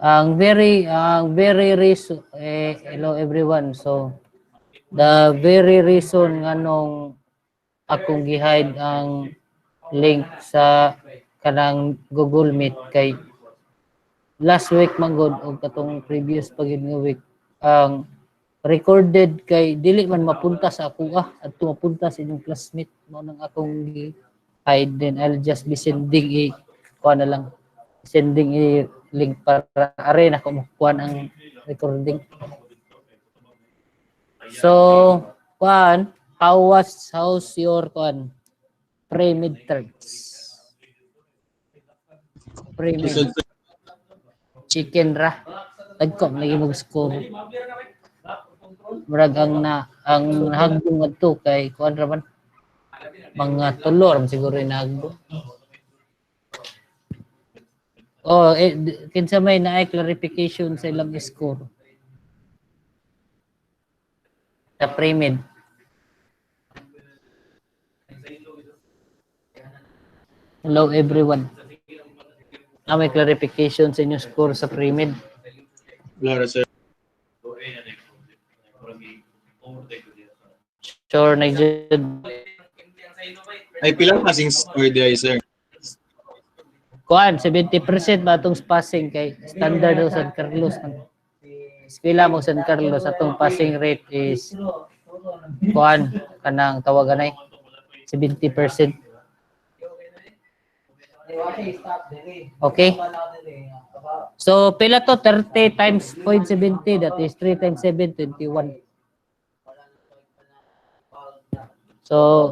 Ang very reason hello everyone. So the very reason nga nung akong gi-hide ang link sa kanang Google Meet kay last week manggod o katong previous pagid nga week ang recorded kay dili man mapunta sa ako at mapunta sa inyong classmate mo nang akong hide, then I'll just be sending kuha na lang sending link para are na ko makuha ang recording. So kuan, how's your kuan pre-midterms? Pre-mid chicken ra tagkom lagi mo score. Murag ang nahagdong adto kay kuan ra man mga tulor siguro nahagdong. Oh, kinsa may naay clarification sa ilang score sa pre-mid. Hello everyone. May clarification sa inyong score sa pre-mid. Wala, sir. Sure na jud. Ay pilang passing score di ay, sir. Kuan 70% ba atong passing kay standard o San Carlos. Eskwela mo San Carlos atong passing rate is kuan kanang tawagan ay 70%. Okay. So pila to 30 times 0.70, that is 3 times 7 21. So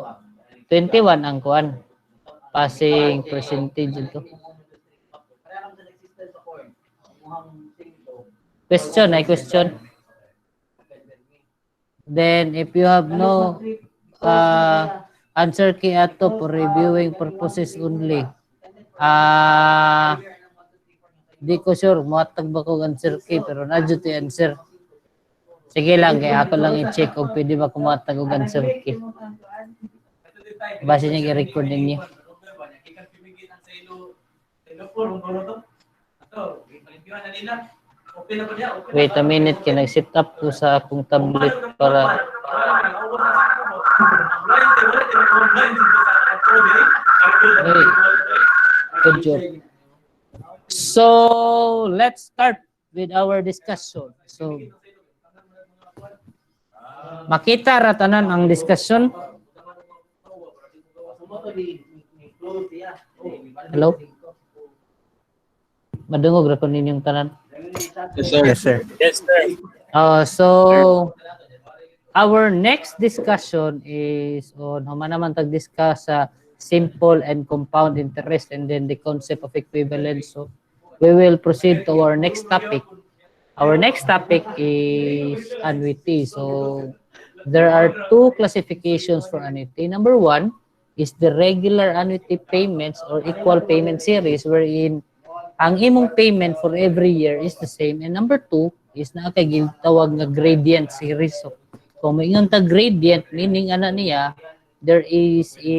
21 ang kuan passing percentage ito. Question. Then if you have no answer key ato for reviewing purposes only. Di ko sure muhatag ba ko answer key pero nadyo to answer. Sige lang kay ako lang i-check kung pwede ba kumatag og answer key. Base niya i-record ninyo. Wait a minute, kinag-set up ko sa akong tablet para hey, good job. So, let's start with our discussion. So, makita ra tanan ang discussion. Hello? Madungog ra ko ninyong tanan. Yes, sir. Yes, sir. Yes, sir. So our next discussion is on human naman tag-discuss sa simple and compound interest and then the concept of equivalence. So we will proceed to our next topic. Our next topic is annuity. So there are two classifications for annuity. Number one is the regular annuity payments or equal payment series wherein ang imong payment for every year is the same. And number two is na kay gitawag nga gradient series. So kung maingon ta gradient, meaning ana niya, there is a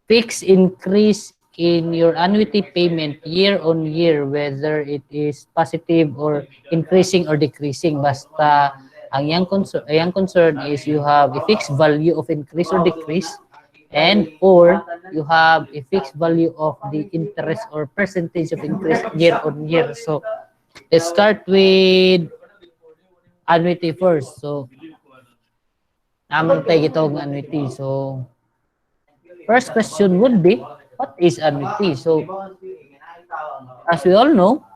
fixed increase in your annuity payment year on year, whether it is positive or increasing or decreasing. Basta ang yang concern is you have a fixed value of increase or decrease, and or you have a fixed value of the interest or percentage of increase year on year. So let's start with annuity first. So naman tayo gitawag ng annuity. So first question would be, what is annuity? So as we all know,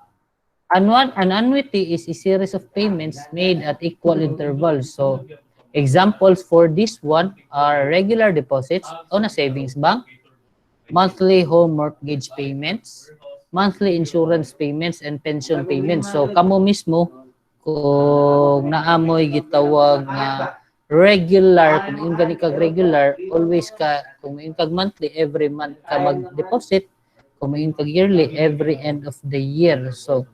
an annuity is a series of payments made at equal intervals. So examples for this one are regular deposits on a savings bank, monthly home mortgage payments, monthly insurance payments, and pension payments. So kamo mismo, kung naamoy gitawag na regular, kung yung gani kag regular, always ka, kung yung kag monthly, every month ka mag-deposit, kung yung kag yearly, every end of the year. So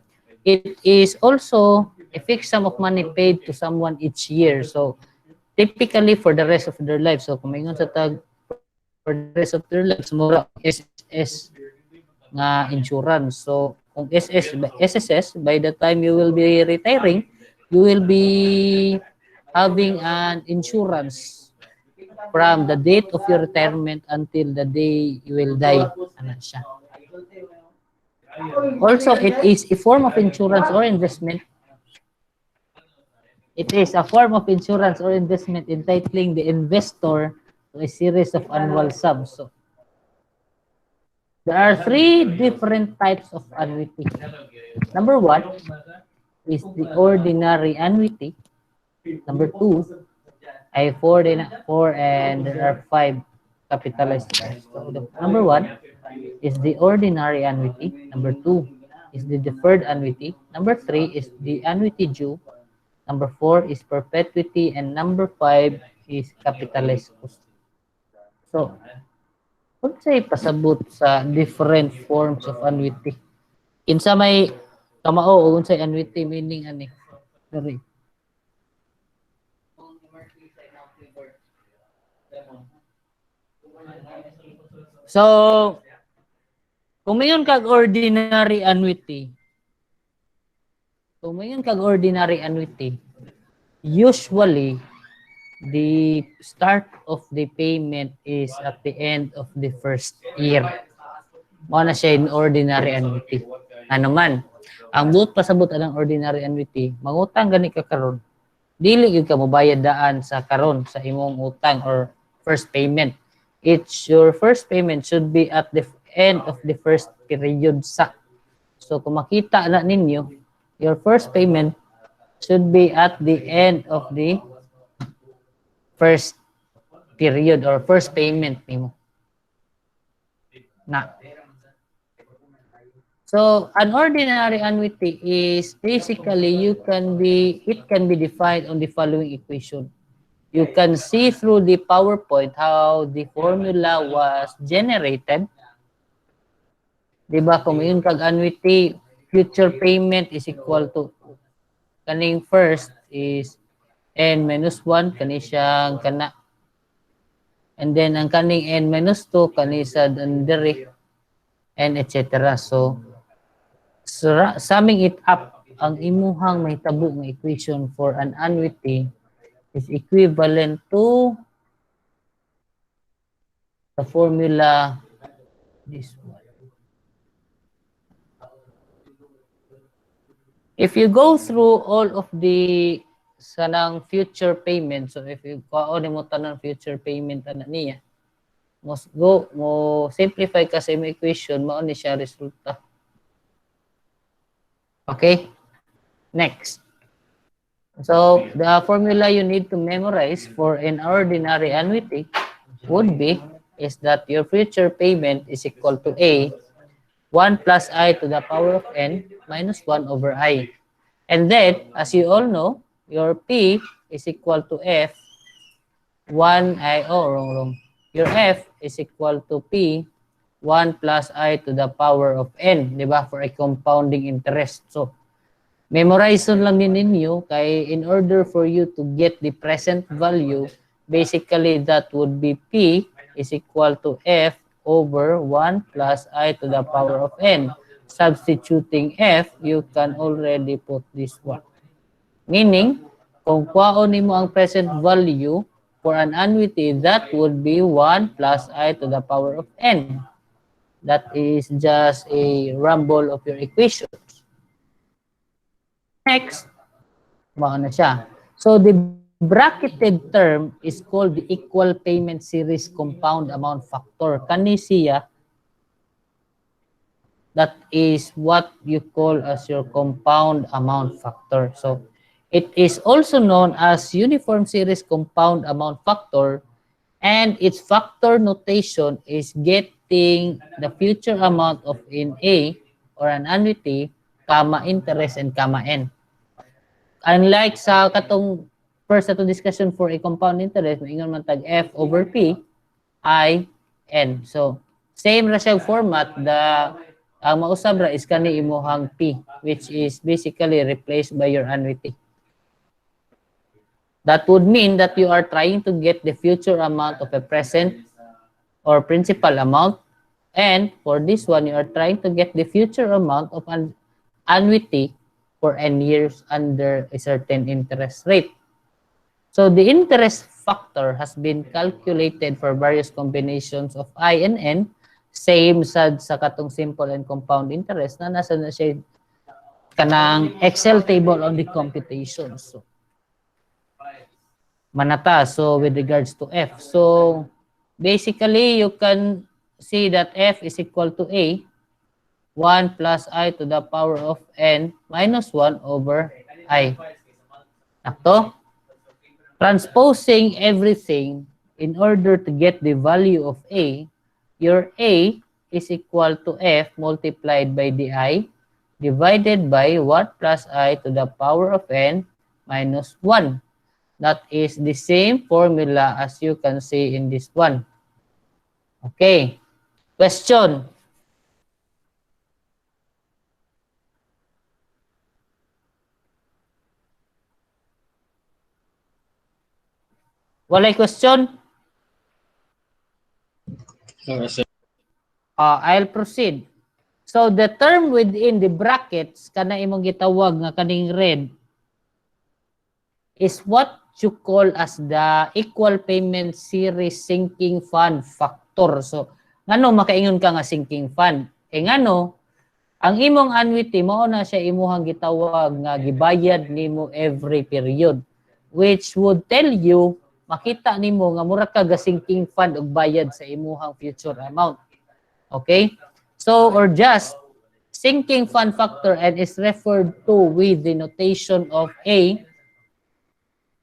it is also a fixed sum of money paid to someone each year. So typically for the rest of their life. So kung mayroon sa tag for the rest of their lives, mura SSS nga insurance. So kung SSS, by the time you will be retiring, you will be having an insurance from the date of your retirement until the day you will die. Ano siya. Also, it is a form of insurance or investment. It is a form of insurance or investment entitling the investor to a series of annual sums. So, there are three different types of annuity. Number one is the ordinary annuity. Number two ay four and there are five capitalized terms. So the number one is the ordinary annuity. Number two is the deferred annuity. Number three is the annuity due. Number four is perpetuity. And number five is capitalized cost. So, kung sa'y pasabot sa different forms of annuity. Kinsa may kamao o unsay annuity meaning ani? Sorry. So, kung mayon kag ordinary annuity, usually the start of the payment is at the end of the first year. Mao na siya in ordinary annuity. Ano man, ang buot pasabot ng ordinary annuity, mangutang gani ka karon, dili gyud ka mobayad daan sa karon sa imong utang or first payment. It's your first payment should be at the end of the first period sa. So kung makita na ninyo, your first payment should be at the end of the first period or first payment nimo. Na. So an ordinary annuity is basically it can be defined on the following equation. You can see through the PowerPoint how the formula was generated. Diba, kung yun kag annuity, future payment is equal to, kaning first is n minus 1, kani siyang kana. And then, ang kaning n minus 2, kani sa dandere, and etc. So, summing it up, ang imuhang may tabo ng equation for an annuity is equivalent to the formula, this one. If you go through all of the sanang future payment, so if you kaon mo tanang future payment ana niya, mo simplify kasi mo equation, mao ni siya resulta. Okay? Next. So, the formula you need to memorize for an ordinary annuity would be is that your future payment is equal to A, 1 plus I to the power of n minus 1 over I. And then, as you all know, your P is equal to F, 1 I, wrong. Your F is equal to P, 1 plus I to the power of n, di ba? For a compounding interest. So, memorize lang din ninyo kay in order for you to get the present value, basically that would be P is equal to F over 1 plus I to the power of n. Substituting F, you can already put this one. Meaning, kung kwaon nimo ang present value for an annuity, that would be 1 plus I to the power of n. That is just a rumble of your equations. Next, mao na siya. So, the bracketed term is called the equal payment series compound amount factor. Kani siya, that is what you call as your compound amount factor. So, it is also known as uniform series compound amount factor, and its factor notation is getting the future amount of in A or an annuity, comma interest and comma n. Unlike sa katong first atong discussion for a compound interest, maingon man tag F over P, I, N. So, same ra siya format. Ang mausab ra is kani imuhang P, which is basically replaced by your annuity. That would mean that you are trying to get the future amount of a present or principal amount And for this one, you are trying to get the future amount of an annuity for n years under a certain interest rate. So the interest factor has been calculated for various combinations of I and N, same sad sa katong simple and compound interest na nasa na siya kanang Excel table on the computation. So, manata. So, with regards to F. So, basically, you can see that F is equal to A, 1 plus I to the power of N minus 1 over I. Nakto? Transposing everything in order to get the value of A, your A is equal to F multiplied by the I divided by 1 plus I to the power of N minus 1. That is the same formula as you can see in this one. Okay. Question. Walay question? Sir. I'll proceed. So the term within the brackets kana imong gitawag nga kaning red is what you call as the equal payment series sinking fund factor. So ngano makaingon ka nga sinking fund? Ngano ang imong annuity mao na siya imuhang gitawag nga gibayad nimo every period, which would tell you makita nimo nga mura ka ga sinking fund og bayad sa imuhang future amount. Okay? So, or just sinking fund factor and is referred to with the notation of A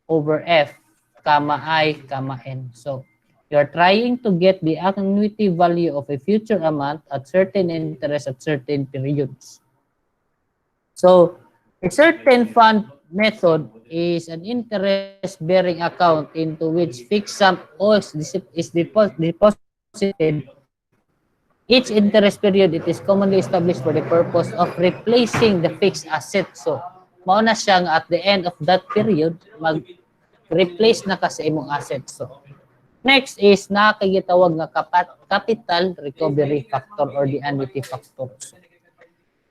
over F, comma I, comma N. So, you are trying to get the annuity value of a future amount at certain interest at certain periods. So, a certain fund method is an interest-bearing account into which fixed sum is deposited. Each interest period, it is commonly established for the purpose of replacing the fixed asset. So, mao na siya nga at the end of that period, mag-replace na ka sa imong asset. So, next is nakagitawag nga capital recovery factor or the annuity factor. So,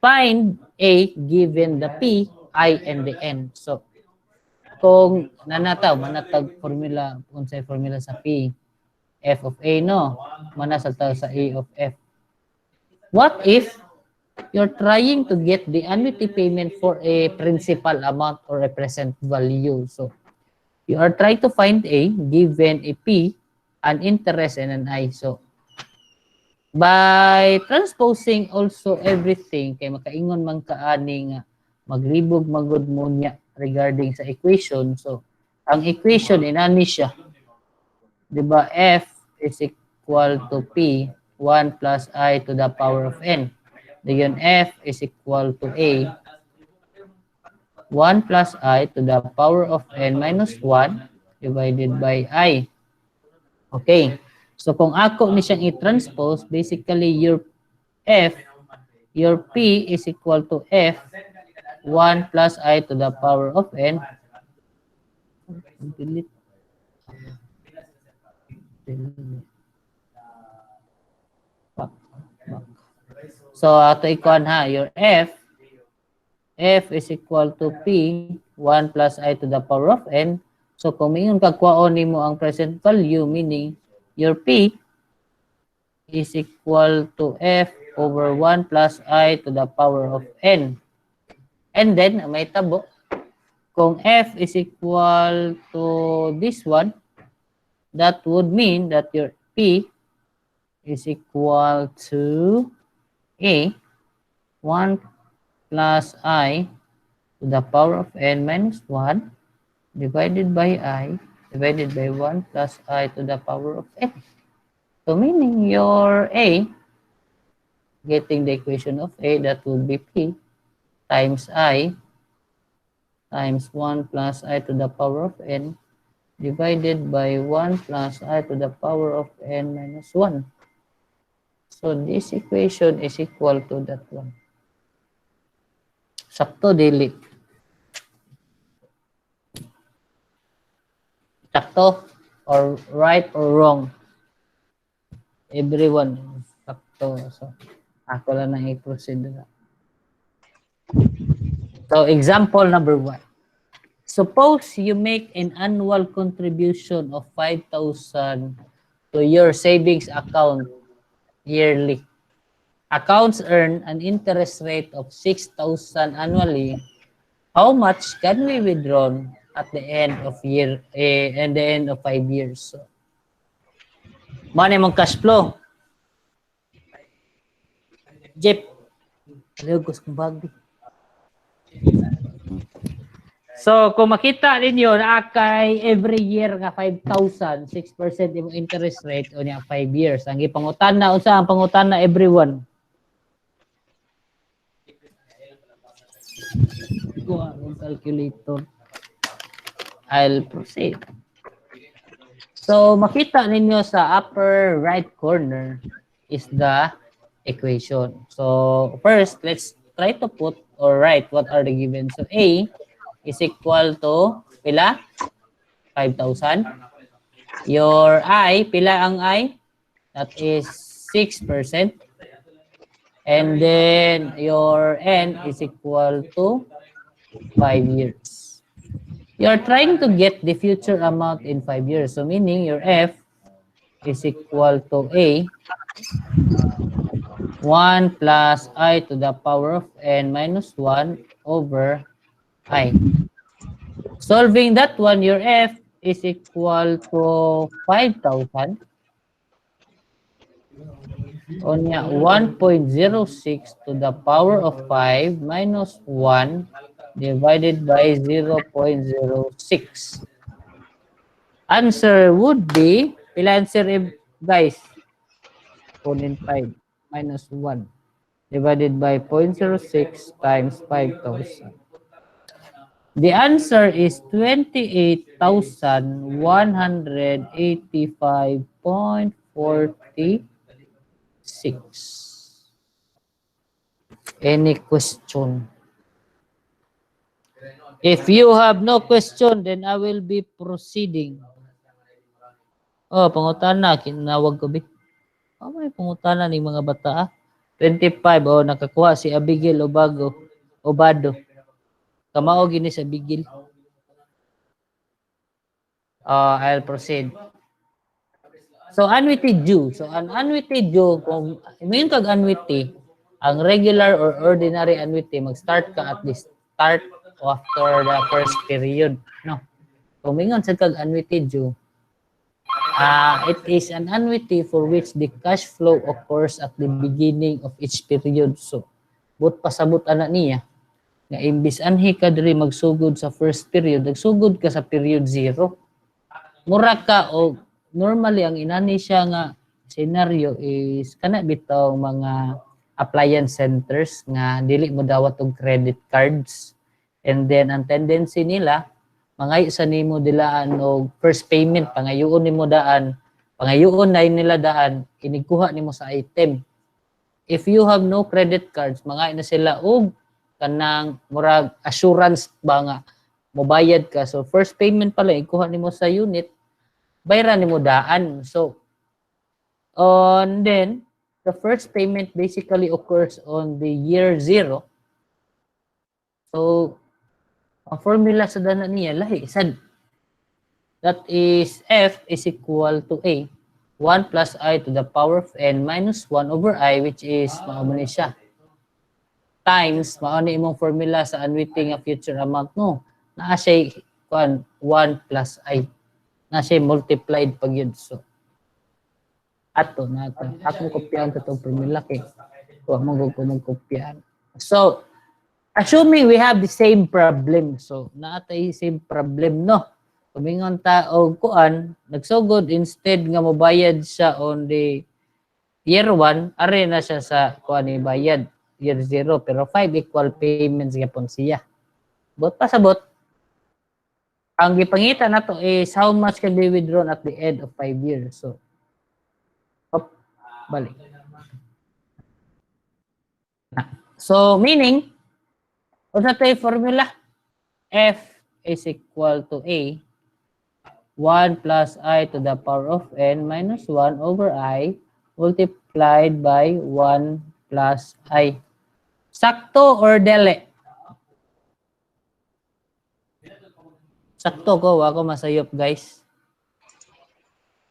find A given the P, I, and the N. So, kung manatag formula, unsay formula sa P, F of A, no? Manasag tayo sa A of F. What if you're trying to get the annuity payment for a principal amount or a present value? So, you are trying to find A given a P, an interest, and an I. So, by transposing also everything, kay makaingon man kaani nga maglibog magud mo niya regarding sa equation. So, ang equation inani siya. Di ba? F is equal to P, 1 plus I to the power of N. Diyon F is equal to A, 1 plus I to the power of N minus 1 divided by I. Okay. So, kung ako ni siyang i-transpose, basically your F, your P is equal to F, 1 plus I to the power of N. Delete. So, ato ikuan ha, your F is equal to P, 1 plus I to the power of N. So, kung mayroon kagwaon nimo ang present value, meaning your P is equal to F over 1 plus I to the power of N. And then, may tabo, kung F is equal to this one, that would mean that your P is equal to A, 1 plus I to the power of N minus 1 divided by I divided by 1 plus I to the power of N. So meaning your A, getting the equation of A, that would be P times I times 1 plus I to the power of N divided by 1 plus I to the power of N minus 1. So this equation is equal to that one. Sakto, dili. Sakto or right or wrong? Everyone. ito. So, ako lang na i-proceed na. So, example number 1. Suppose you make an annual contribution of 5,000 to your savings account yearly. Accounts earn an interest rate of 6,000 annually. How much can we withdraw at the end of and the end of 5 years? So, money mong cash flow. Jeep. Lugos kong bagdi. So, kung makita ninyo na kay every year nga 5,000, 6% imong interest rate o niya 5 years. Ang ipangutan na, unsa ang pangutan na everyone? Kuha ang calculator. I'll proceed. So, makita ninyo sa upper right corner is the equation. So, first, let's try to put or write what are the given. So, A is equal to pila? 5,000. Your I, pila ang I? That is 6%. And then your N is equal to 5 years. You are trying to get the future amount in 5 years. So meaning your F is equal to A 1 plus I to the power of N minus 1 over I. Solving that one, your F is equal to 5,000. Onya 1.06 to the power of 5 minus 1 divided by 0.06. Answer would be, pila answer guys? 0.5 minus 1 divided by 0.06 times 5,000. The answer is 28,185.46. Any question? If you have no question, then I will be proceeding. Oh, pangutana, kinawag ko bi. Oh, may pangutana ni mga bata. 25, oh, nakakuha si Abigail Obado. Kamao gini sa Abigail. I'll proceed. So, annuity due. So, an annuity due, kung may kag annuity, ang regular or ordinary annuity, mag-start ka at the start after the first period. No? Kung may sa kag annuity due, it is an annuity for which the cash flow occurs at the beginning of each period. So, but pasabot ana niya, nga imbis anhi ka diri magsugod sa first period, nagsugod ka sa period 0. Mura ka o normally ang inani siya nga scenario is kana bitaw mga appliance centers nga dili mo dawat og credit cards, and then ang tendency nila mangayo sa nimo dilaan og first payment, pangayoon nimo daan, pangayoon na nila daan kinikuha nimo sa item. If you have no credit cards, mangayo na sila og kanang murag assurance ba nga mobayad ka, so first payment pala ikuha nimo sa unit, bayran nimo daan. So then the first payment basically occurs on the year 0. So ang formula sa dana niya lahi sad, that is F is equal to A 1 plus I to the power of N minus 1 over I, which is mao man siya, times mao ni imong formula sa annuity nga future amount mo, naa siya 1 plus I, na siya multiplied pag yun. So ato akong kopyahan to formula kay wa mo ko magkopyahan. So assuming we have the same problem, so naatay same problem, no? Kumingon ta og kuan, nagsugod instead nga mobayad siya on the year 1, are na siya sa kuan ni bayad year 0, pero 5 equal payments gyapon siya. But pasabot, ang gipangita nato is how much can be withdrawn at the end of 5 years. So balik. So meaning, unsa tay formula? F is equal to A 1 plus I to the power of N minus 1 over I multiplied by 1 plus I. Sakto or dele? Sakto ko, ako masayop guys.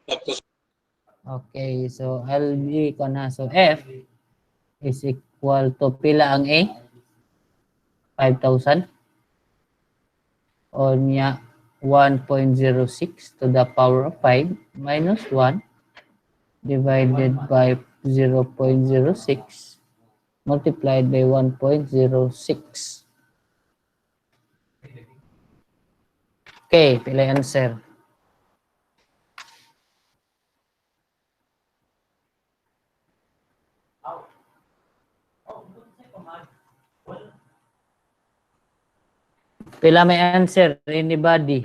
Tapos, Okay, so I'll be ko na. So F is equal to pila ang A? 5,000. O niya 1.06 to the power of 5 minus 1 divided by 0.06 multiplied by 1.06. Okay, pila yung answer? Pila may answer? Anybody?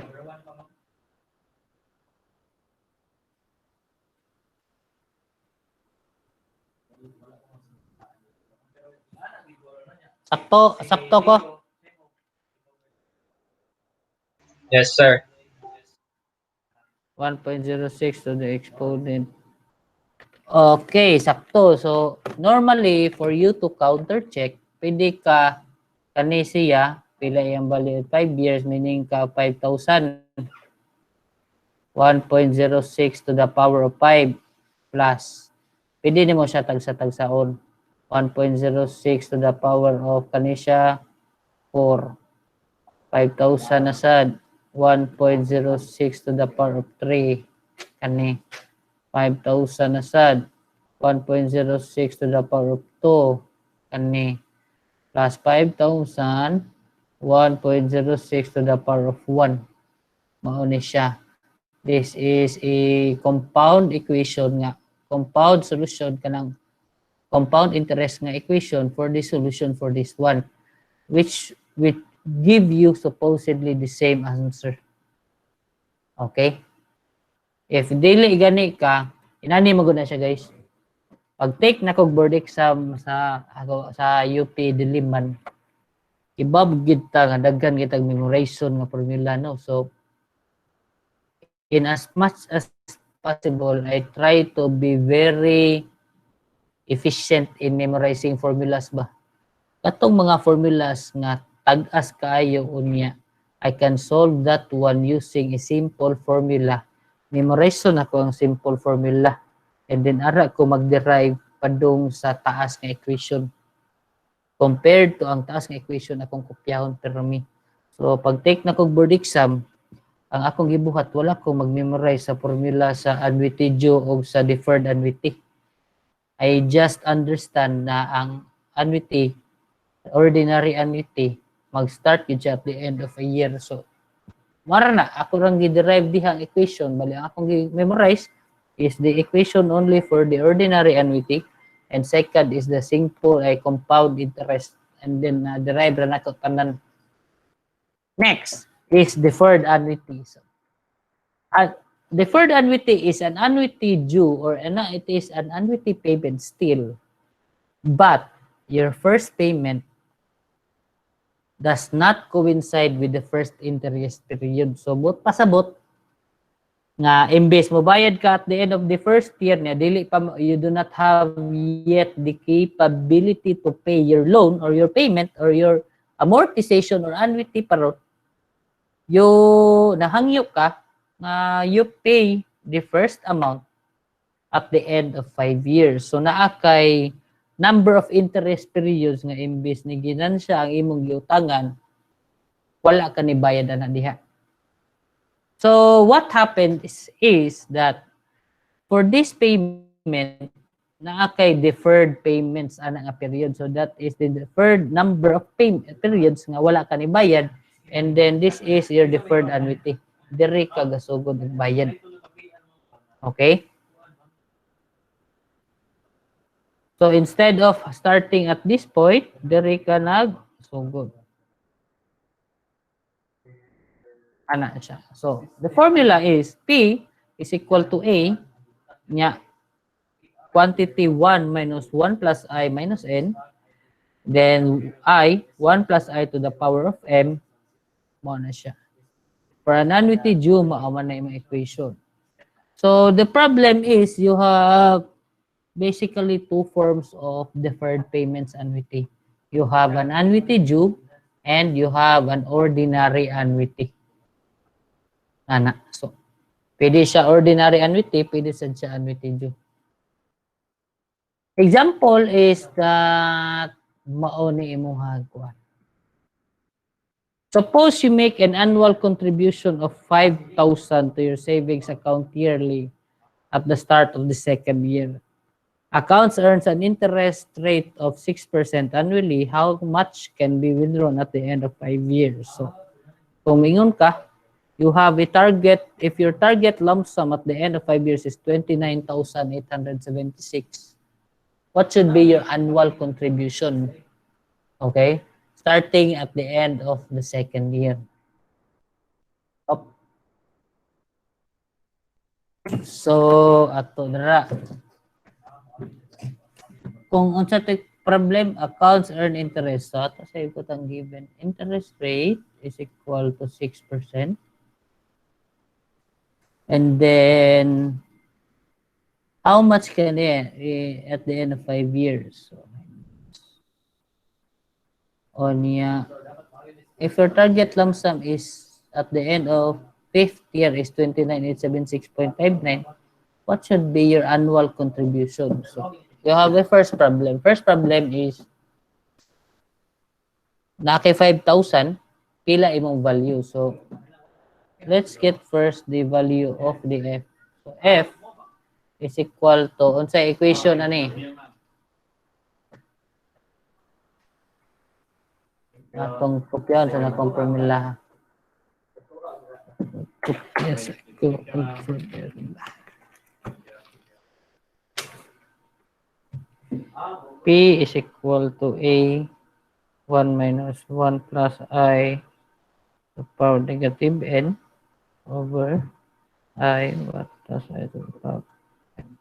Sakto ko. yes, sir. 1.06 to the exponent. Okay, sakto. So, normally, for you to counter-check, pwede ka kani siya, pila yung bali 5 years, meaning ka 5,000. 1.06 to the power of 5 plus. Pwede mo siya tagsa-tagsaon. 1.06 to the power of kanisya 4. 5,000 na sad. 1.06 to the power of 3. Kani. 5,000 na sad. 1.06 to the power of 2. Kani. Plus 5,000. 1.06 to the power of 1. Mauni siya. This is a compound equation nga. Compound solution kanang compound interest nga equation for the solution for this one, which give you supposedly the same answer. Okay? If dili gani ka, inani mo na siya guys. Pag take na kog board exam sa UP Diliman, ibab gid ta nga daghan kitag memorization nga formula no. So in as much as possible, I try to be very efficient in memorizing formulas ba. Katong mga formulas nga tag-as kaayo unya, I can solve that one using a simple formula. Memorization ako ang simple formula. And then ara ko mag-derive padung sa taas nga equation. Compared to ang taas nga equation akong kopyahon pero me. So pag take na kog board exam, ang akong gibuhat wala ko mag-memorize sa formula sa annuity due o sa deferred annuity. I just understand na ang annuity, ordinary annuity, mag-start yun siya at the end of a year. So, mara na, ako lang gi-derive dihang equation. Bali, ang akong gi-memorize is the equation only for the ordinary annuity. And second is the simple compound interest. And then, derive na nato tanan. Next is deferred annuity. So, deferred annuity is an annuity due or it is an annuity payment still, but your first payment does not coincide with the first interest period. So, pasabot nga imbes mo bayad ka at the end of the first year niya, dili pa you do not have yet the capability to pay your loan or your payment or your amortization or annuity parot, you nahangyo ka you pay the first amount at the end of 5 years. So naa kay number of interest periods nga imbes ni ginansya ang imong giutangan, wala ka ni bayad na diha. So what happened is that for this payment, naa kay deferred payments ana nga period. So that is the deferred number of periods nga wala ka ni bayad, and then this is your deferred annuity. Diri ka gasugod og bayad. Okay? So instead of starting at this point, diri ka nagsugod. Ana siya. So the formula is P is equal to A nya quantity 1 minus 1 plus I minus N, then I 1 plus I to the power of M, mo na siya. For an annuity due, mao man na yung equation. So the problem is you have basically two forms of deferred payments annuity. You have an annuity due and you have an ordinary annuity. Ana. So, pwede siya ordinary annuity, pwede siya annuity due. Example is that mao ni imong hagkuan. Suppose you make an annual contribution of 5,000 to your savings account yearly at the start of the second year. Accounts earns an interest rate of 6% annually. How much can be withdrawn at the end of 5 years? So, kung mingon ka, you have a target. If your target lump sum at the end of 5 years is 29,876, what should be your annual contribution? Okay? Starting at the end of the second year. So, ato dara. Kung unsa tay problem, accounts earn interest. So, ato sa ikot ang given. Interest rate is equal to 6%. And then, how much can at the end of 5 years? So, on if your target lump sum is at the end of 5th year is 29,876.59, what should be your annual contribution? So, you have the first problem. First problem is, naki 5,000, pila imong value. So, let's get first the value of the F. So, F is equal to, unsa equation ani? Atong kopyahan sa nakong formula. Yes, P is equal to A 1 minus 1 plus I to the power negative N over I 1 plus I to the power N.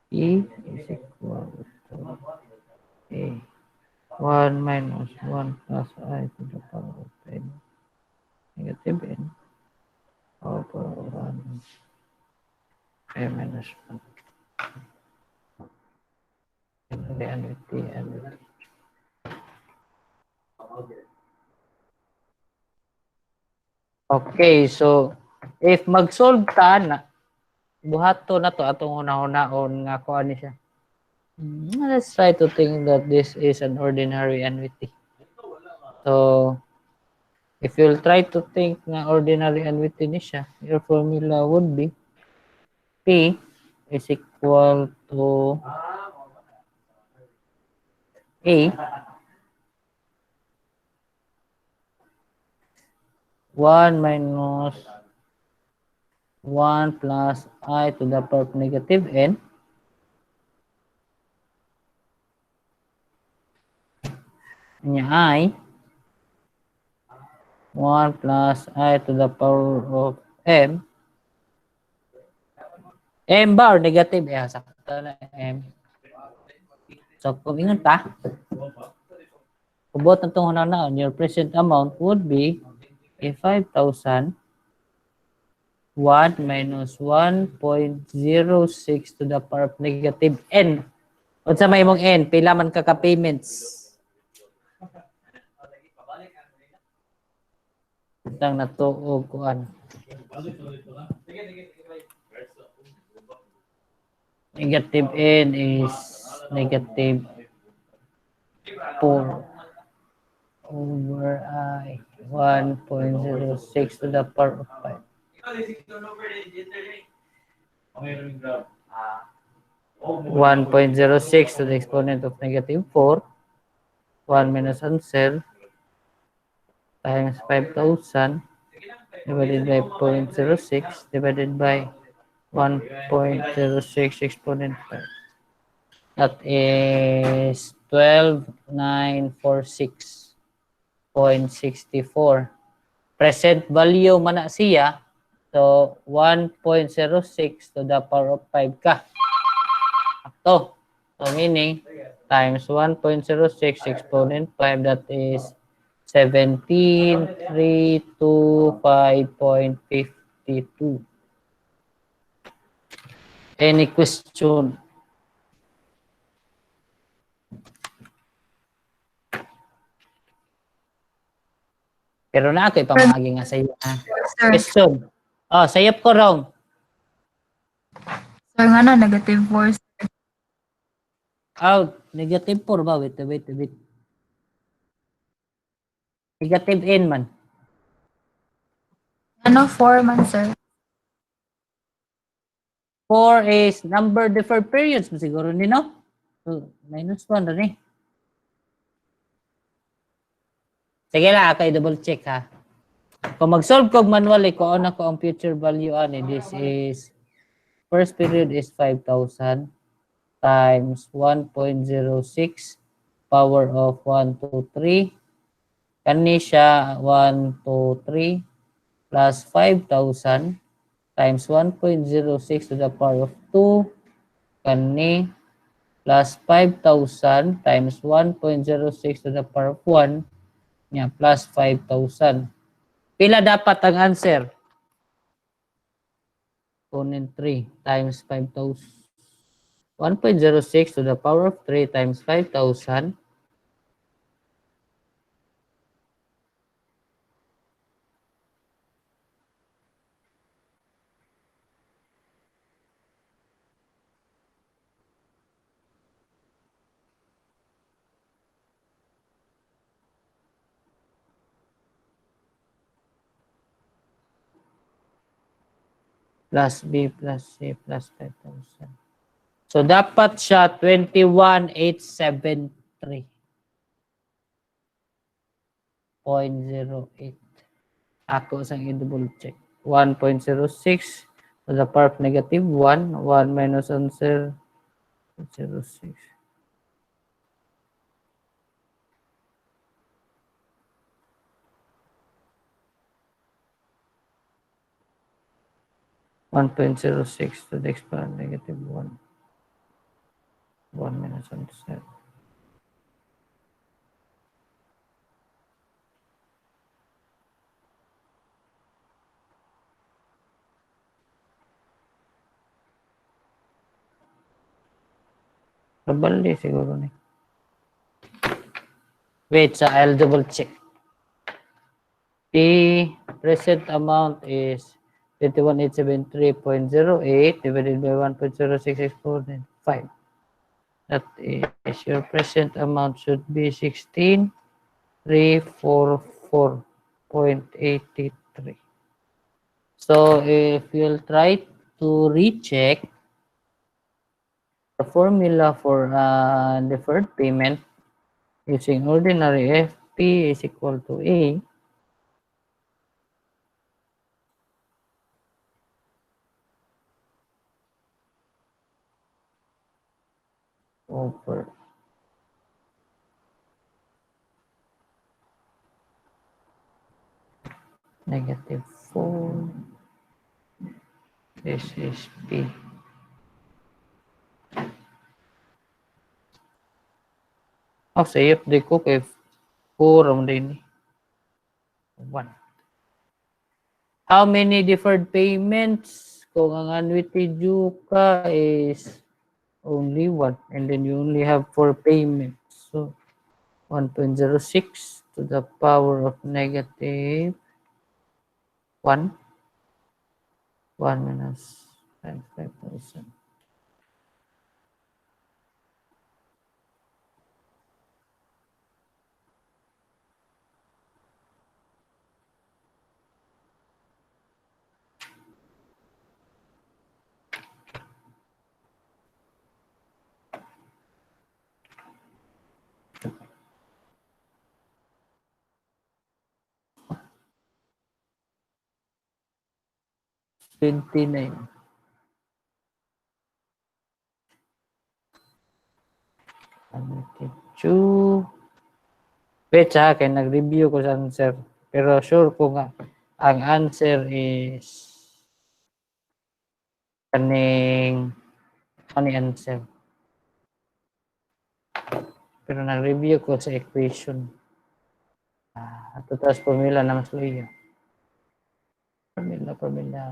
P is equal to A 1 minus 1 plus I to the power of N negative N over 1 I minus 1. Annuity. Okay, so if mag-solve ta na, buhato na to atong una-unaon nga kuan ni siya. Let's try to think that this is an ordinary annuity. So, if you'll try to think na ordinary annuity ni siya, your formula would be P is equal to A 1 minus 1 plus I to the power of negative N niya I 1 plus I to the power of M ba or negative? Sakto na M. So, kung ingon ta, kubot na itong hunanaon, your present amount would be a 5,000 1 minus 1.06 to the power of negative N. O sa may mong N, pila man ka payments. Itang natuog kuan. Negative N is negative 4 over I 1.06 to the power of 5. 1.06 to the exponent of negative 4. 1 minus answer times 5,000 divided by 0.06 divided by 1.06 exponent 5. That is 12,946.64. Present value man na siya. So, 1.06 to the power of 5 ka. Ito. So, meaning, times 1.06 exponent 5, that is 17,325.52. Any question? Pero na ako ipamagi nga sa iyo ha. Sir, Question. Oh, sayop ko wrong. sir nga na, negative 4. Out. Negative 4 ba? Wait. Negative n man. Ano, 4 man, sir. 4 is number deferred periods mo siguro ni no? So, minus 1 rin eh. Sige lang, ako double check ha. Kung mag-solve kog manually, kung ano ko ang future value ani, this is first period is 5,000 times 1.06 power of 1 to 3. Kani siya 1 to 3 plus 5,000 times 1.06 to the power of 2. Kani plus 5,000 times 1.06 to the power of 1. Nya plus 5,000. Pila dapat ang answer? Exponent 3 times 5,000. 1.06 to the power of 3 times 5,000 plus B plus C plus 5,000. So, dapat siya 21,873.08. Ako sang i-double check. 1.06 to the power of negative 1. 1 minus answer 0.06. 1.06 to the exponent negative 1. 1 minus answer. Probably siguro ni. Wait, so I'll double check. The present amount is 21,873.08 divided by 1.06 exponent 5. That is your present amount should be 16,344.83. So if you'll try to recheck the formula for deferred payment using ordinary FP is equal to A over negative 4. This is P. Sayop di ko kay 4 ang din. 1. How many deferred payments? Kung ang annuity due ka is only 1 and then you only have 4 payments. So 1.06 to the power of negative 1. 1 minus 5,000. $29. Wait ha, kaya nag-review ko sa answer. Pero sure ko nga, ang answer is kaning answer. Pero nag-review ko sa equation. Ito taas formula na mas luya. Formula.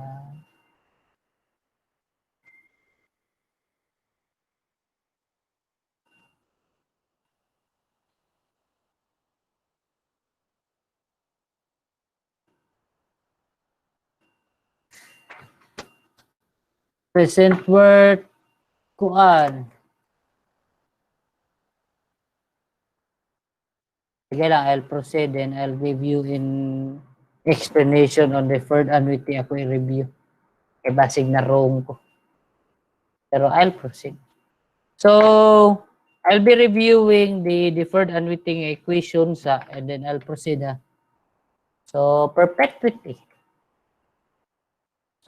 Present worth kuan. Sige lang, I'll proceed and I'll give you in explanation on deferred annuity ako i-review. E basig na wrong ko. Pero I'll proceed. So, I'll be reviewing the deferred annuity equations and then I'll proceed. So, perpetuity.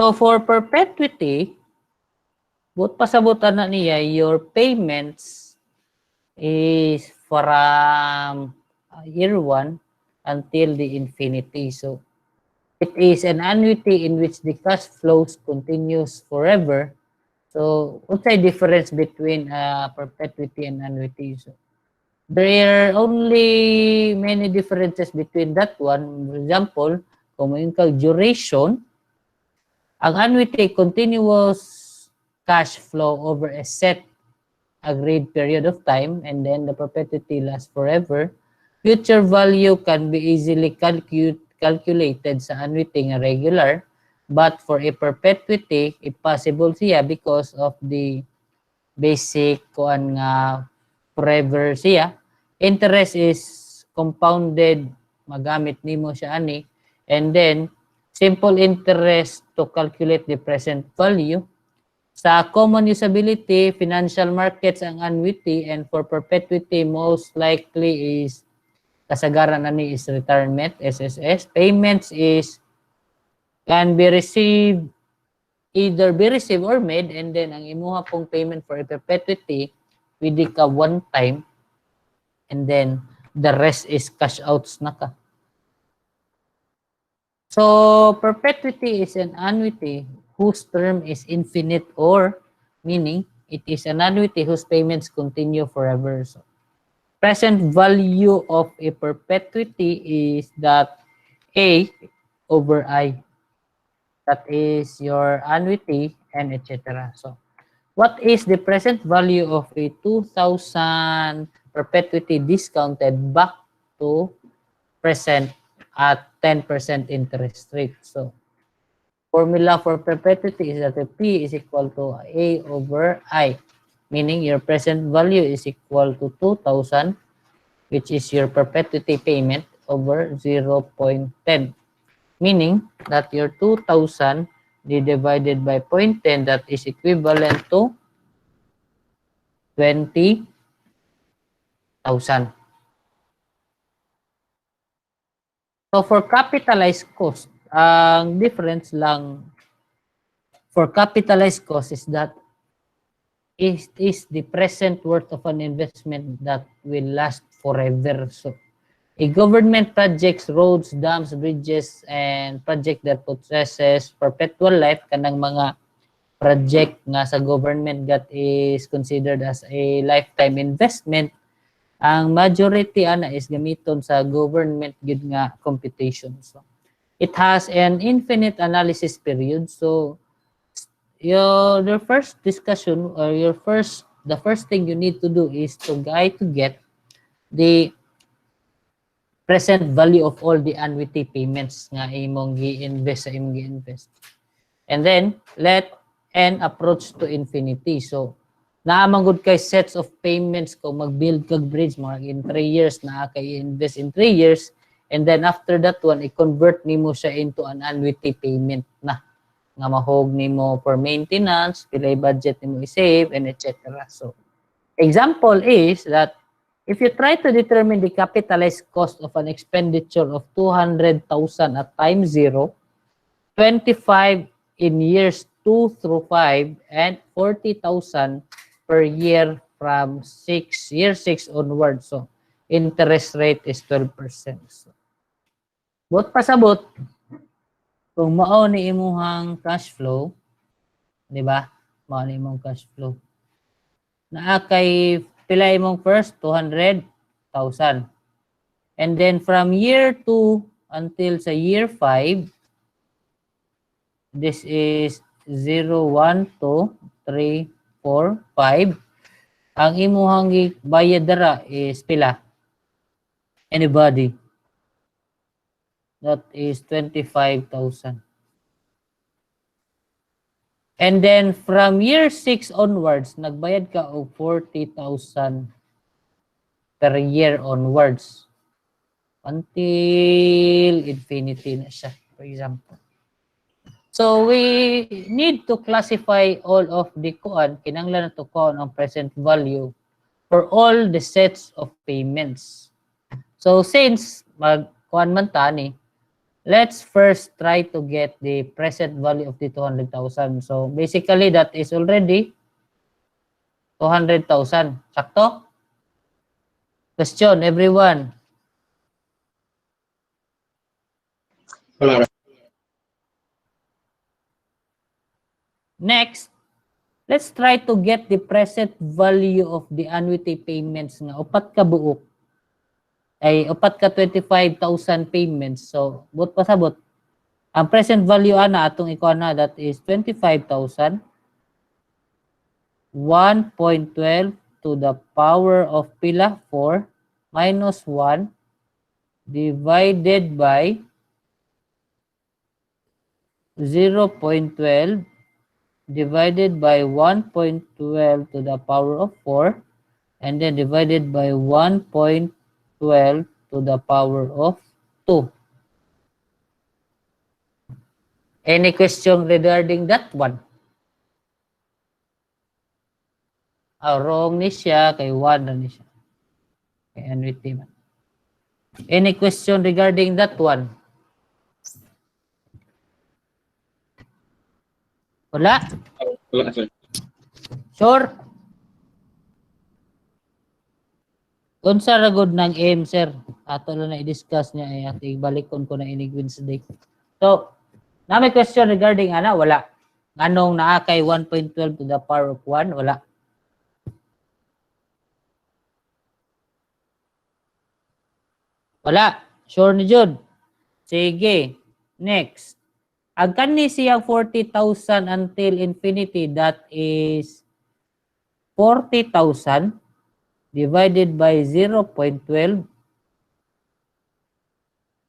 So, for perpetuity, but pasabutan na niya, your payments is from year 1 until the infinity. So, it is an annuity in which the cash flows continues forever. So, what's the difference between perpetuity and annuity? So, there are only many differences between that one. For example, kung yung duration, ang annuity continuous cash flow over a set agreed period of time, and then the perpetuity lasts forever. Future value can be easily calculated sa annuity nga regular, but for a perpetuity, impossible siya because of the basic kuan nga forever siya. Interest is compounded, magamit nimo siya ani, and then simple interest to calculate the present value. Sa common usability, financial markets ang annuity, and for perpetuity, most likely is kasagaran ani is retirement, SSS. Payments is can be received, either be received or made, and then ang imuha pong payment for a perpetuity, pwede ka one time, and then the rest is cash outs na ka. So, perpetuity is an annuity whose term is infinite, or meaning it is an annuity whose payments continue forever. So, present value of a perpetuity is that A over I. That is your annuity and etc. So, what is the present value of a 2,000 perpetuity discounted back to present at 10% interest rate? So, formula for perpetuity is that P is equal to A over I, meaning your present value is equal to 2,000, which is your perpetuity payment, over 0.10, meaning that your 2,000 divided by 0.10, that is equivalent to 20,000. So for capitalized cost, ang difference lang for capitalized cost is that it is the present worth of an investment that will last forever. So a government projects, roads, dams, bridges, and project that possesses perpetual life, kanang mga project nga sa government that is considered as a lifetime investment, ang majority ana is gamiton sa government gid nga computation. So it has an infinite analysis period. So your first discussion, or the first thing you need to do is to get the present value of all the annuity payments nga imong gi-invest sa imong gi-invest. And then let n approach to infinity. So naamang good kay sets of payments kung mag-build kag bridge mga in 3 years na kay invest in 3 years, and then after that one i-convert nimo siya into an annuity payment na nga mahog nimo for maintenance, pilay budget nimo i-save, and etc. So example is that if you try to determine the capitalized cost of an expenditure of 200,000 at time 0, 25 in years 2 through 5, and 40,000 per year from year 6 onward. So, interest rate is 12%. So, but pasabot, kung mao ni imuhang cash flow, di ba? Mao ni imong cash flow. Naa kay pila imong first 200,000. And then from year 2 until sa year 5, this is 0, 1, 2, 3, 4, 5. Ang imuhang bayad dara is pila? Anybody? That is 25,000. And then from year 6 onwards, nagbayad ka og 40,000 per year onwards until infinity na siya, for example. So we need to classify all of the kuan, kinahanglan nato kuan ang present value for all the sets of payments. So since mag-kuan man ta ni, let's first try to get the present value of the 200,000. So basically that is already 200,000. Sakto? Question, everyone. Wala ra. Next, let's try to get the present value of the annuity payments nga upat ka buok. Ay upat ka 25,000 payments. So, but pasabot. Ang present value ana atong ikuha na that is 25,000. 1.12 to the power of pila 4 minus 1 divided by 0.12 divided by 1.12 to the power of 4 and then divided by 1.12 to the power of 2. Any question regarding that one? Wrong ni siya, kay 1 na ni siya. Kay annuity man. Any question regarding that one? Wala? Wala, sir. Sure? Unsa ra gud ng aim, sir? Ato lang na i-discuss niya ay ating balikon ko na inig Wednesday. So, na may question regarding ana, wala. Anong naa kay 1.12 to the power of 1? Wala. Wala. Sure ni Jud. Sige. Next. Ang kani siyang 40,000 until infinity, that is 40,000 divided by 0.12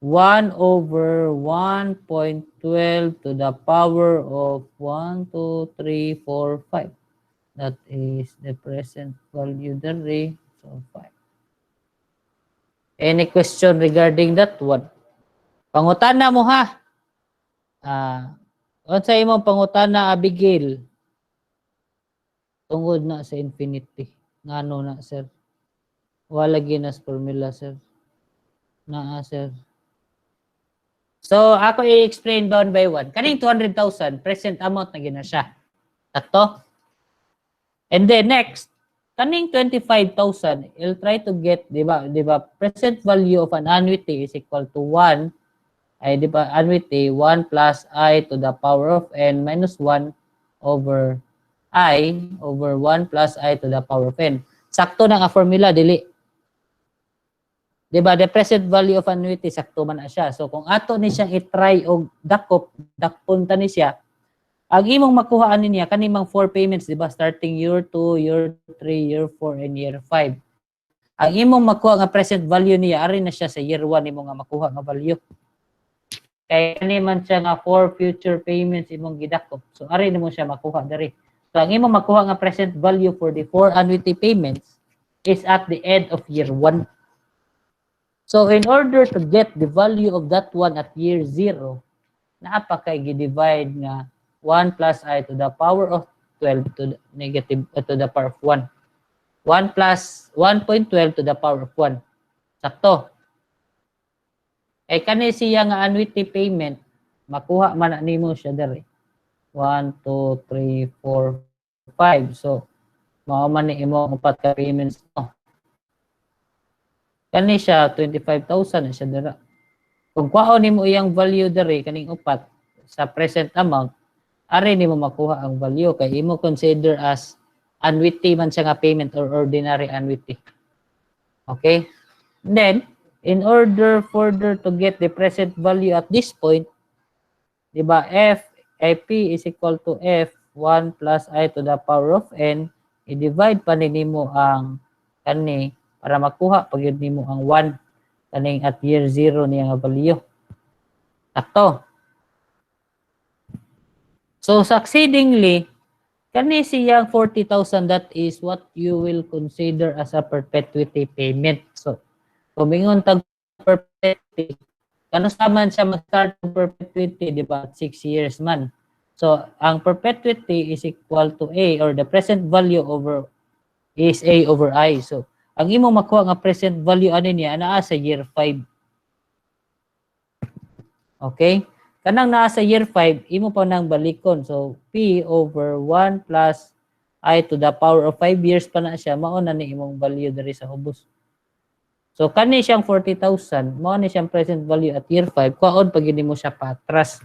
1 over 1.12 to the power of 1, 2, 3, 4, 5. That is the present value there. So 5. Any question regarding that one? Pangutana mo ha. Unsa imong pangutana, Abigail? Tungod na sa infinity. Ngano na, sir? Wala ginas formula, sir. Naa, sir. So, ako i-explain one by one. Kaning 200,000, present amount na gina siya. Tato. And then next, kaning 25,000, I'll try to get, di ba, present value of an annuity is equal to 1, ay di ba, annuity, 1 plus I to the power of n minus 1 over I over 1 plus I to the power of n. Sakto na nga formula, dili. Diba, the present value of annuity, sakto man na siya. So, kung ato ni siyang i-try o dakpunta ni siya, ang imong makuhaan niya, kanimang 4 payments, diba, starting year 2, year 3, year 4, and year 5. Ang imong makuha nga present value niya, ari na siya sa year 1, imong nga makuha nga value. Kaya kaniman siya nga 4 future payments imong gidakop. So, ari na mo siya makuha dari. So, ang imong makuha nga present value for the 4 annuity payments is at the end of year 1. So, in order to get the value of that one at year 0, naapa kay gi-divide nga 1 plus I to the power of 12 to the negative to the power of 1. 1 plus 1.12 to the power of 1. Sakto. Kani siya nga annuity payment, makuha man na nimo siya dere. 1, 2, 3, 4, 5. So, mao man ni imo upat ka payments no. Kani siya 25,000 na siya dira. Kung kwaon nimo iyang value dere kaning upat sa present amount, ari nimo makuha ang value kay imo consider as annuity man siya nga payment or ordinary annuity. Okay? And then, in order further to get the present value at this point, di ba, P is equal to F 1 plus I to the power of n, i-divide pa nimo ang kani para makuha pag yun nimo ang 1 kaning at year 0 niya nga value. Sakto. So succeedingly, kani siyang 40,000, that is what you will consider as a perpetuity payment. So, kumingon tag perpetuity, kano man siya mag-start ng perpetuity, di ba? 6 years man. So, ang perpetuity is equal to A, or the present value over is A over I. So, ang imo makuha nga present value ano niya, naa sa year 5. Okay? Kanang naa sa year 5, imo pa nang balikon. So, P over 1 plus I to the power of 5 years pa na siya, mao na ni imong value diri sa hubos. So, kani siyang 40,000, mao ni siyang present value at year 5, kuhaon pag mo siya patras.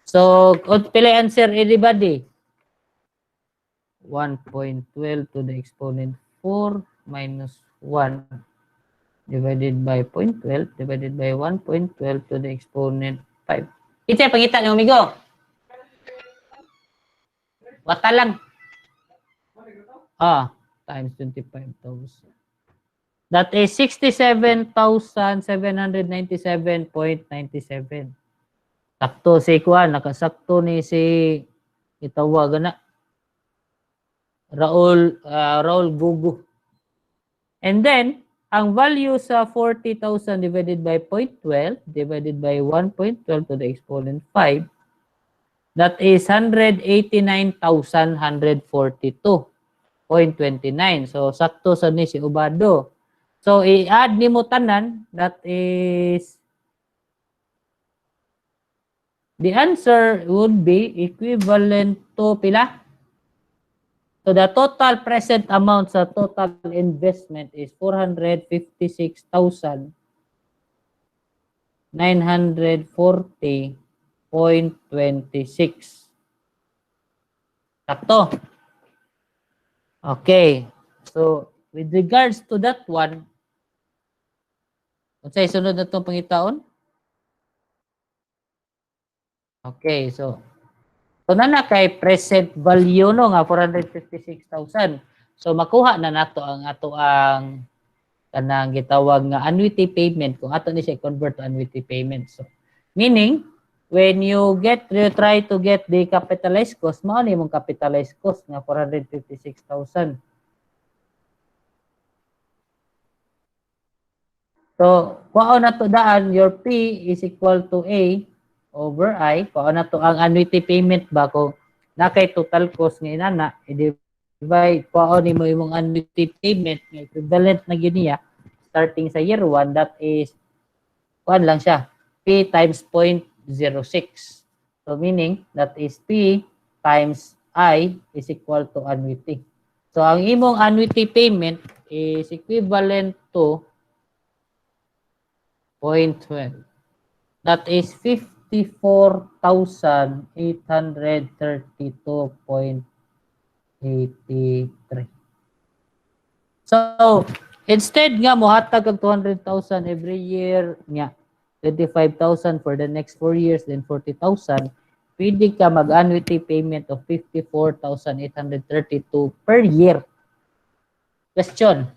So, pila answer everybody? 1.12 to the exponent 4 minus 1 divided by 0.12 divided by 1.12 to the exponent 5. Ito yung pangita ng amigo. Wata lang. Times 25,000. That is 67,797.97. Sakto si Kuan, nakasakto ni si itawag na Raul Gugu. And then, ang value sa 40,000 divided by 0.12 divided by 1.12 to the exponent 5, that is 189,142.29. So, sakto sa ni si Ubado. So, i-add ni mo tanan, that is, the answer would be equivalent to pila? So, the total present amount sa total investment is 456,940.26. Sakto. Okay. So, with regards to that one, unsay sunod na itong pangitaon? Okay, so na kay present value no nga 456,000. So makuha na nato ang ato ang kanang gitawag nga annuity payment kung ato ni siya convert to annuity payment. So meaning when you try to get the capitalized cost, mao ni mong capitalized cost nga 456,000. So kuha na to daan, your P is equal to A over I. Kuha na to ang annuity payment ba kung na kay total cost nga inana, i-divide kuha ni mo imong annuity payment nga equivalent na gyud niya starting sa year 1, that is kuan lang siya, P times 0.06. So meaning that is P times I is equal to annuity. So ang imong annuity payment is equivalent to 0.12. That is 54,832.83. So, instead nga mohatag og 200,000 every year nga 25,000 for the next 4 years, then 40,000, pwede ka mag-annuity payment of 54,832 per year. Question.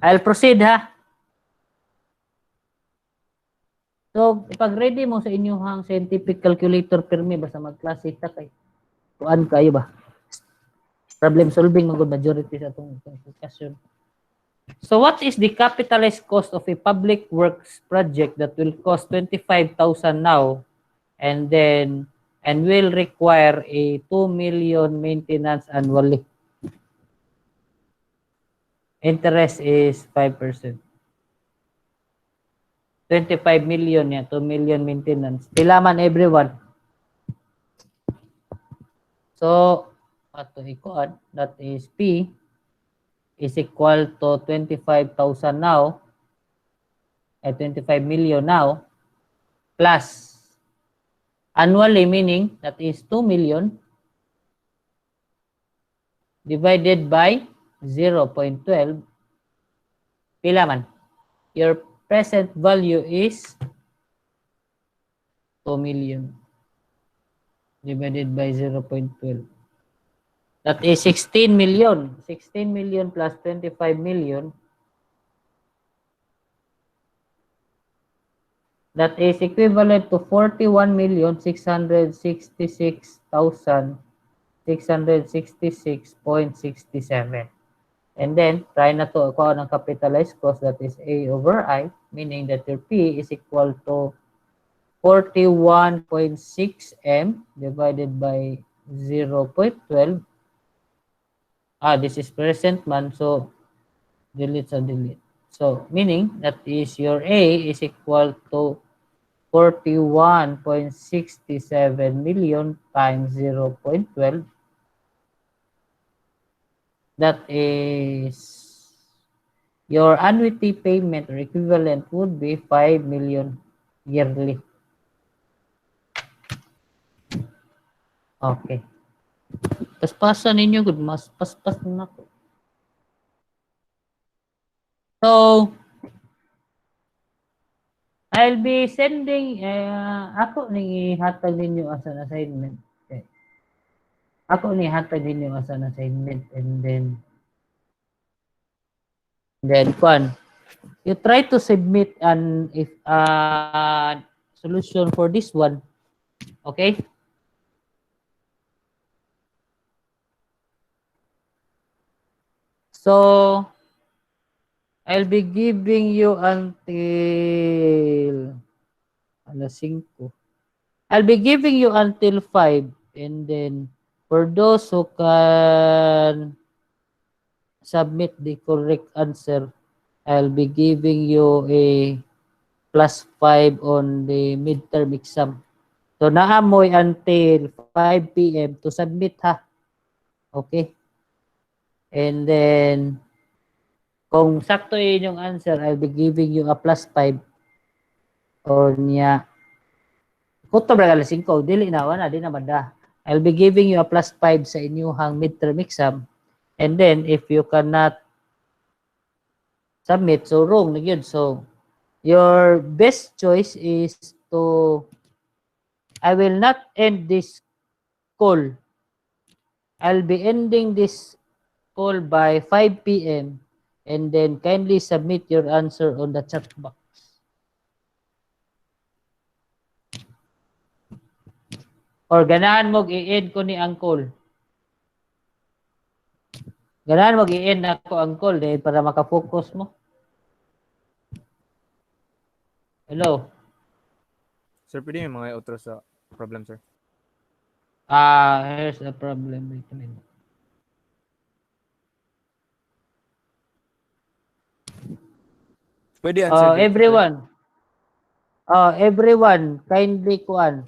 I'll proceed ha. So, pag ready mo sa inyong scientific calculator permi, basta mag-klase ta kay kuan kayo ba? Problem solving magud majority sa itong discussion. So, what is the capitalized cost of a public works project that will cost 25,000 now and will require a 2 million maintenance annually? Interest is 5%. 25 million ya, 2 million maintenance. Pilaman everyone. So, ato ikuan, that is P is equal to 25,000 now, 25 million now, plus annually, meaning that is 2 million divided by 0.12. Pila man? Your present value is 2 million divided by 0.12. That is 16 million. 16 million plus 25 million. that is equivalent to 41,666,666.67. And then, try na to ako ng capitalized cost, that is A over I, meaning that your P is equal to 41.6 M divided by 0.12. This is present month, so delete sa delete. So, meaning that is your A is equal to 41.67 million times 0.12. That is your annuity payment or equivalent would be 5 million yearly. Okay. Paspasan ninyo, good mas paspas na ako. So, I'll be sending, ako ni hatag ninyo as an assignment. Okay. Ako ni hatag ninyo as an assignment, and then fun. You try to submit an solution for this one. Okay? So, I'll be giving you until alas 5. I'll be giving you until 5, and then for those who can submit the correct answer, I'll be giving you a +5 on the midterm exam. So, naamoy until 5 p.m. to submit, ha? Okay? And then, kung sakto yun yung answer, I'll be giving you a +5 or niya. Kuto ba alas 5, dili na, wala, di naman da. I'll be giving you a +5 sa inyong midterm exam. And then, if you cannot submit, so wrong na yun. So, your best choice is to, I will not end this call. I'll be ending this call by 5 p.m. and then kindly submit your answer on the chat box. Or ganahan mo i-end ko ni ang call. Ganahan mo i-end ako ang call dahil para makafocus mo. Hello? Sir, pwede yung mga outro sa problem, sir? Here's the problem. Wait a minute. Pwede answer dito, Everyone. Everyone, kindly kuan.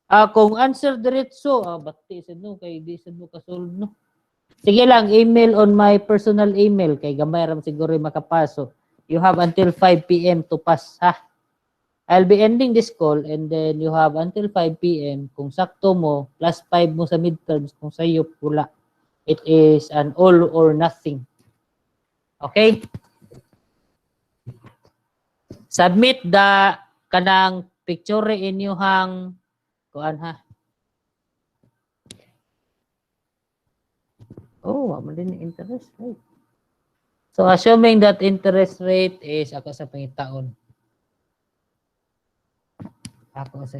Kung answer diretso, bati sa no, kay di sa no kasolve no. Sige lang, email on my personal email, kay gamay ram siguro makapaso. You have until 5 p.m. to pass, ha? I'll be ending this call, and then you have until 5 p.m. Kung sakto mo, +5 mo sa midterms, kung sa'yo pula. It is an all or nothing. Okay? Submit the kanang picture inyuhang kuan, ha. Wala din interest rate. So assuming that interest rate is ako sa pangitaon. Ako sa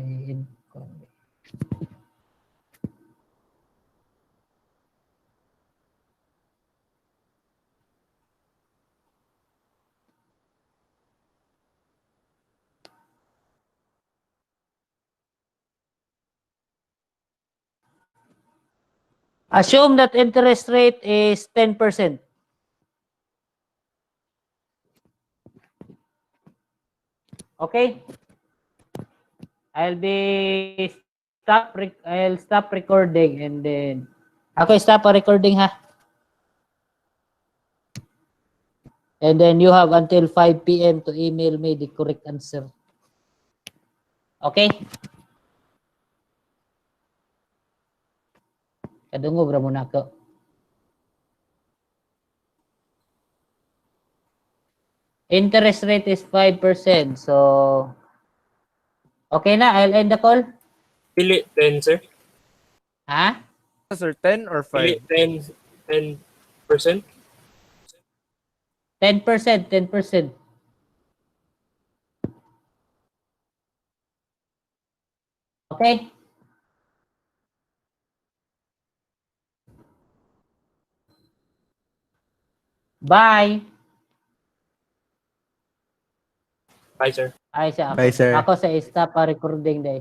assume that interest rate is 10%. Okay? I'll stop recording, and then ako stop recording, ha. And then you have until 5 p.m. to email me the correct answer. Okay? Kadungog ra mo na ako. Interest rate is 5%. So, okay na, I'll end the call. Pili 10, sir. Ha? Sir, 10 or 5? Pili 10%. 10%, 10%. Okay? Bye! Bye, sir. Ay, siya ako. Bye, sir. Ako sa stop recording day.